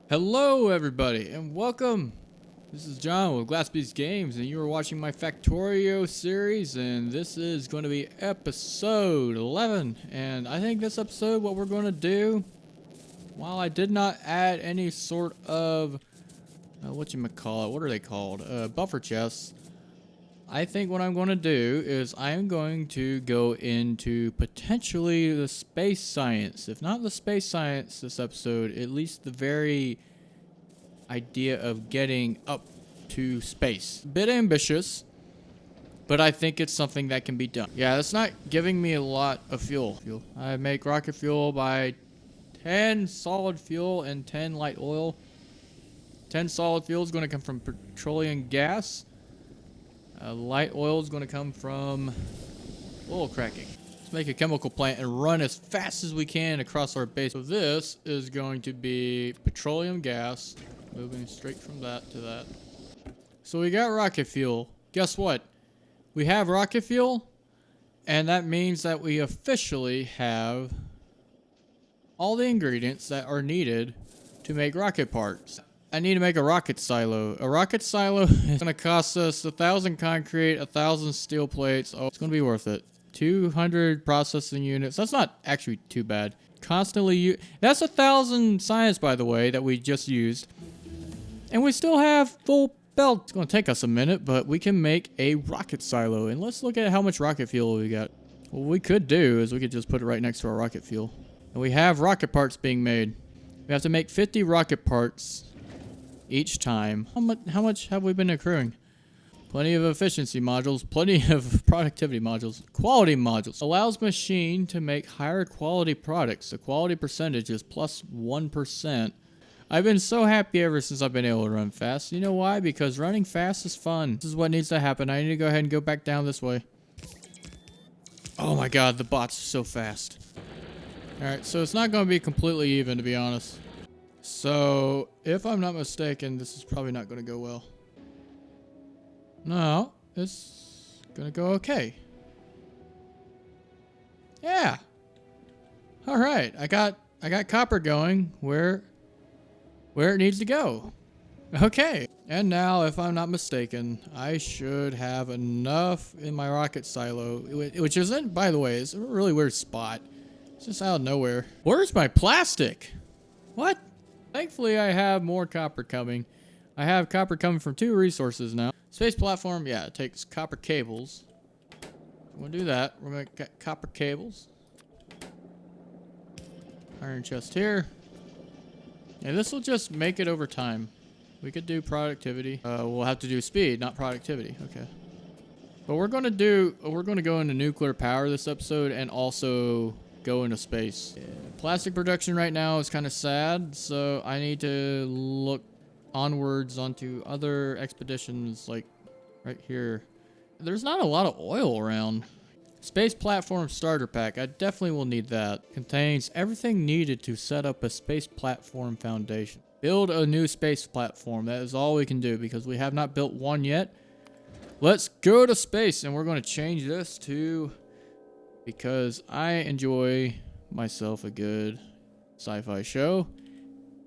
Hello everybody and welcome. This is John with Glassbeast Games and you are watching my Factorio series, and this is going to be episode 11. And I think this episode what we're going to do, while I did not add any sort of what are they called, buffer chests, I think what I'm going to do is I'm going to go into potentially the space science. If not the space science this episode, at least the very idea of getting up to space. A bit ambitious, but I think it's something that can be done. Yeah, that's not giving me a lot of fuel. I make rocket fuel by 10 solid fuel and 10 light oil. 10 solid fuel is going to come from petroleum gas. Light oil is going to come from oil cracking. Let's make a chemical plant and run as fast as we can across our base. So this is going to be petroleum gas, moving straight from that to that. So we got rocket fuel. Guess what? We have rocket fuel, and that means that we officially have all the ingredients that are needed to make rocket parts. I need to make a rocket silo. A rocket silo is going to cost us 1,000 concrete, 1,000 steel plates. Oh, it's going to be worth it. 200 processing units. That's not actually too bad. That's 1,000 science, by the way, that we just used. And we still have full belt. It's going to take us a minute, but we can make a rocket silo. And let's look at how much rocket fuel we got. What we could do is we could just put it right next to our rocket fuel. And we have rocket parts being made. We have to make 50 rocket parts each time. How much have we been accruing? Plenty of efficiency modules, plenty of productivity modules, quality modules. Allows machine to make higher quality products. The quality percentage is plus 1%. I've been so happy ever since I've been able to run fast. You know why? Because running fast is fun. This is what needs to happen. I need to go ahead and go back down this way. Oh my god, the bots are so fast. Alright, so it's not going to be completely even, to be honest. So, if I'm not mistaken, this is probably not going to go well. No, it's going to go okay. Yeah. All right, I got copper going where it needs to go. Okay. And now, if I'm not mistaken, I should have enough in my rocket silo, which isn't, by the way, it's a really weird spot. It's just out of nowhere. Where's my plastic? What? Thankfully, I have more copper coming. I have copper coming from 2 resources now. Space platform, yeah, it takes copper cables. We'll do that. We're going to get copper cables. Iron chest here. And this will just make it over time. We could do productivity. We'll have to do speed, not productivity. Okay. But we're going to go into nuclear power this episode and also go into space. Yeah. Plastic production right now is kind of sad, so I need to look onwards onto other expeditions, like right here. There's not a lot of oil around. Space platform starter pack. I definitely will need that. Contains everything needed to set up a space platform foundation. Build a new space platform. That is all we can do because we have not built one yet. Let's go to space, and we're going to change this to, because I enjoy myself a good sci-fi show,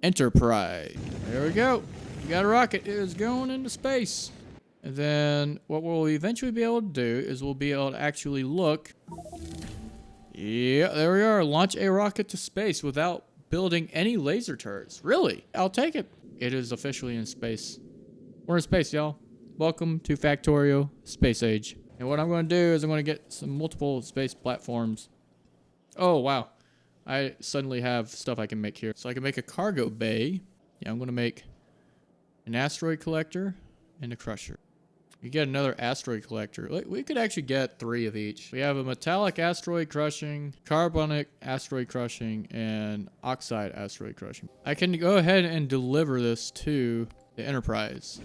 Enterprise. There we go. We got a rocket. It is going into space. And then what we'll eventually be able to do is we'll be able to actually look. Yeah, there we are. Launch a rocket to space without building any laser turrets. Really? I'll take it. It is officially in space. We're in space, y'all. Welcome to Factorio Space Age. And what I'm going to do is I'm going to get some multiple space platforms. Oh, wow. I suddenly have stuff I can make here. So I can make a cargo bay. Yeah, I'm going to make an asteroid collector and a crusher. You get another asteroid collector. We could actually get 3 of each. We have a metallic asteroid crushing, carbonic asteroid crushing, and oxide asteroid crushing. I can go ahead and deliver this to the Enterprise.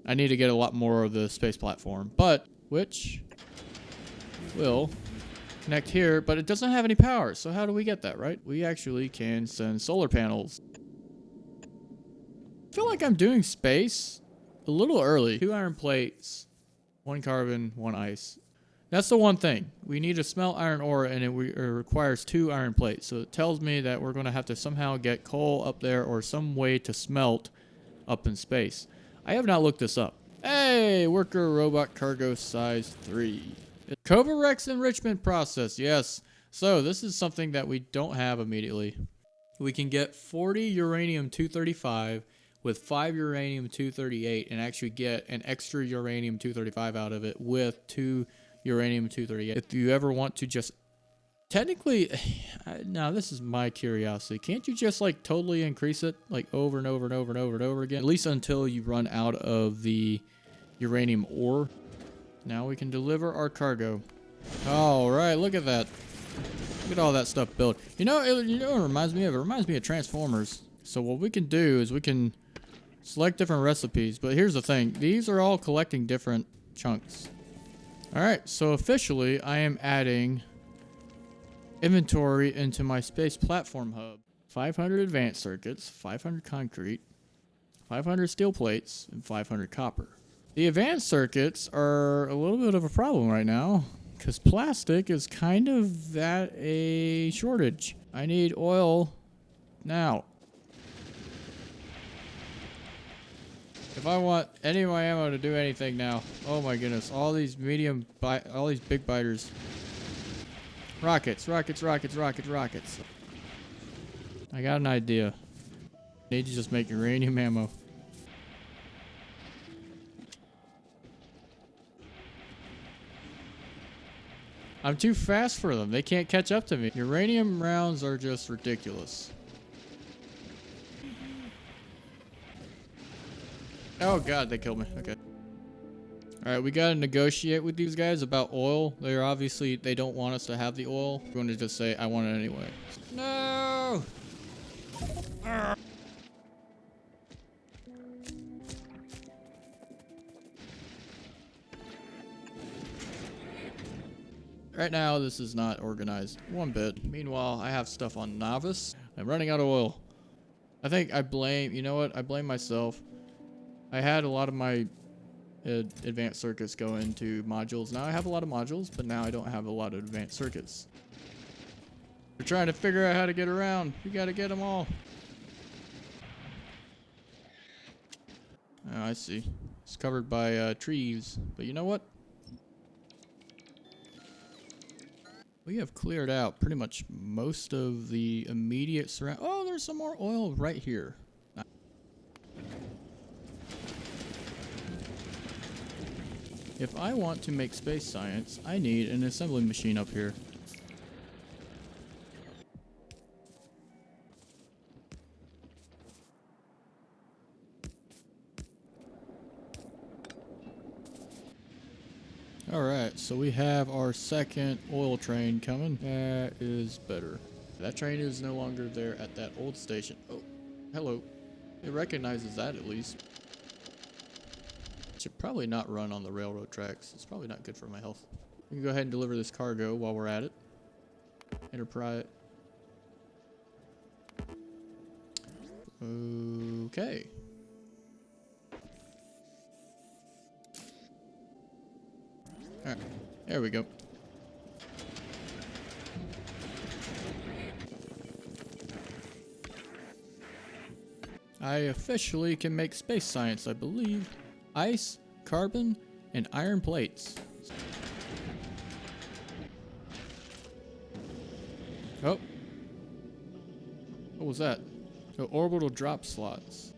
I need to get a lot more of the space platform, but which will connect here, but it doesn't have any power. So how do we get that, right? We actually can send solar panels. I feel like I'm doing space a little early. 2 iron plates, 1 carbon, 1 ice. That's the one thing. We need to smelt iron ore, and it requires 2 iron plates. So it tells me that we're going to have to somehow get coal up there or some way to smelt up in space. I have not looked this up. Hey, worker robot cargo size 3. Covarex enrichment process, yes. So this is something that we don't have immediately. We can get 40 uranium-235 with 5 uranium-238 and actually get an extra uranium-235 out of it with 2 uranium-238. If you ever want to just... Technically, now this is my curiosity. Can't you just like totally increase it like over and over and over and over and over again? At least until you run out of the uranium ore. Now we can deliver our cargo. All right, look at that. Look at all that stuff built. You know what it reminds me of? It reminds me of Transformers. So what we can do is we can select different recipes. But here's the thing. These are all collecting different chunks. All right, so officially I am adding inventory into my space platform hub. 500 advanced circuits, 500 concrete, 500 steel plates, and 500 copper. The advanced circuits are a little bit of a problem right now because plastic is kind of at a shortage. I need oil now. If I want any of my ammo to do anything now, oh my goodness, all these all these big biters. Rockets, rockets, rockets, rockets, rockets. I got an idea. I need to just make uranium ammo. I'm too fast for them. They can't catch up to me. Uranium rounds are just ridiculous. Oh god, they killed me. Okay. Alright, we gotta negotiate with these guys about oil. They don't want us to have the oil. We're going to just say, I want it anyway. No! Right now, this is not organized one bit. Meanwhile, I have stuff on Novice. I'm running out of oil. I think I blame, you know what? I blame myself. I had a lot of my advanced circuits go into modules. Now I have a lot of modules, but now I don't have a lot of advanced circuits. We're trying to figure out how to get around. We gotta get them all. Oh, I see. It's covered by trees. But you know what? We have cleared out pretty much most of the immediate surround. Oh, there's some more oil right here. If I want to make space science, I need an assembly machine up here. Alright, so we have our second oil train coming. That is better. That train is no longer there at that old station. Oh, hello. It recognizes that at least. Should probably not run on the railroad tracks. It's probably not good for my health. We can go ahead and deliver this cargo while we're at it. Enterprise. Okay. Alright, there we go. I officially can make space science, I believe. Ice, carbon, and iron plates. Oh. What was that? Oh, orbital drop slots.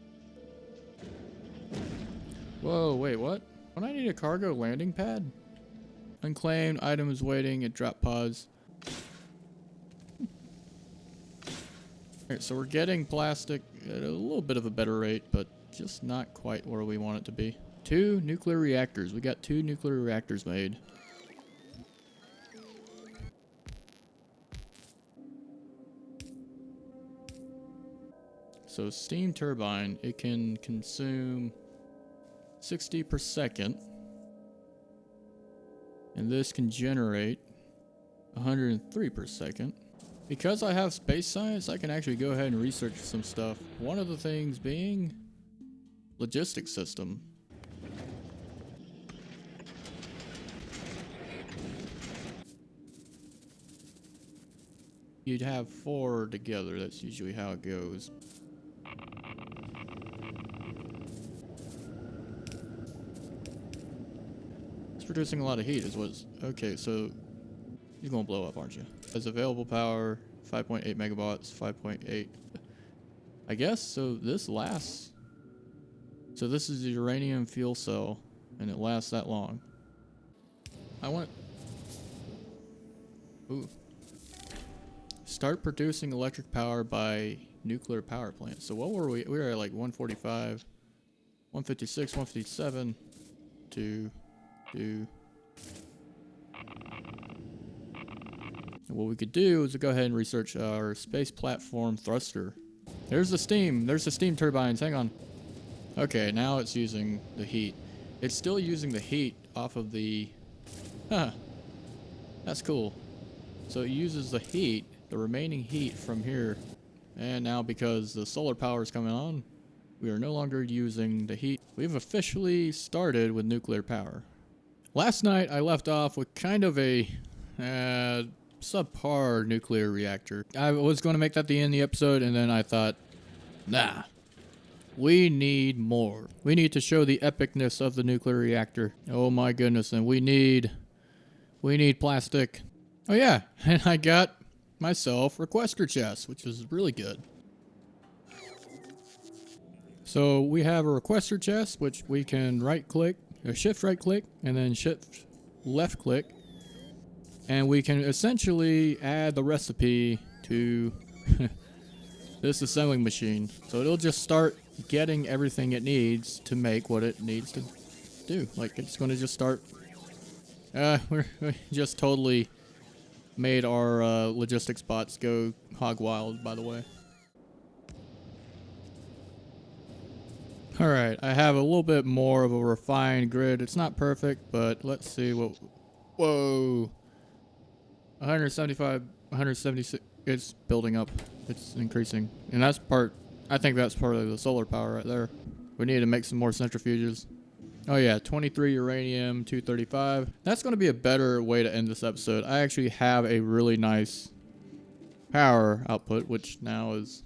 Whoa, wait, what? Don't I need a cargo landing pad? Unclaimed items waiting at drop pods. Alright, so we're getting plastic at a little bit of a better rate, but just not quite where we want it to be. 2 nuclear reactors. We got 2 nuclear reactors made. So steam turbine, it can consume 60 per second. And this can generate 103 per second. Because I have space science, I can actually go ahead and research some stuff. One of the things being logistics system. you'd have 4 together. That's usually how it goes. It's producing a lot of heat is what's... Okay, so you're gonna blow up, aren't you? Has available power, 5.8 megawatts, 5.8. I guess, so this lasts. So this is the uranium fuel cell, and it lasts that long. I want... Ooh. Start producing electric power by nuclear power plant. So what were we? We were at like 145, 156, 157, 2. And what we could do is go ahead and research our space platform thruster. There's the steam. There's the steam turbines. Hang on. Okay, now it's using the heat. It's still using the heat off of the... Huh. That's cool. So it uses the heat, the remaining heat from here. And now because the solar power is coming on, we are no longer using the heat. We've officially started with nuclear power. Last night I left off with kind of a subpar nuclear reactor. I was going to make that the end of the episode, and then I thought, nah. We need more. We need to show the epicness of the nuclear reactor. Oh my goodness, and we need plastic. Oh yeah, and I got myself requester chests, which is really good. So we have a requester chest, which we can right click, or shift right click, and then shift left click. And we can essentially add the recipe to this assembling machine. So it'll just start getting everything it needs to make what it needs to do. Like, it's going to just start... we just totally made our logistics bots go hog wild, by the way. Alright, I have a little bit more of a refined grid. It's not perfect, but let's see what... Whoa! 175, 176... It's building up. It's increasing. And that's part... I think that's part of the solar power right there. We need to make some more centrifuges. Oh yeah, 23 uranium, 235. That's going to be a better way to end this episode. I actually have a really nice power output, which now is...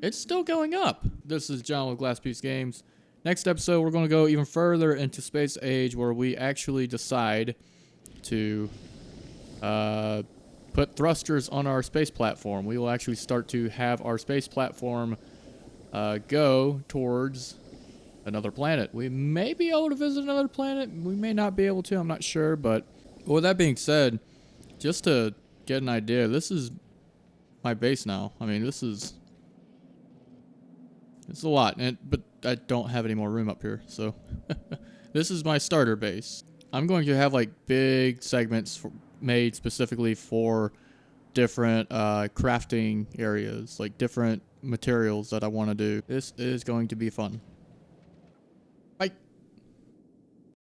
It's still going up. This is John with Glass Piece Games. Next episode, we're going to go even further into Space Age, where we actually decide to put thrusters on our space platform. We will actually start to have our space platform go towards another planet. We may be able to visit another planet. We may not be able to. I'm not sure. But with that being said, just to get an idea, this is my base now. I mean, it's a lot, but I don't have any more room up here. So this is my starter base. I'm going to have like big segments made specifically for different crafting areas, like different materials that I want to do. This is going to be fun.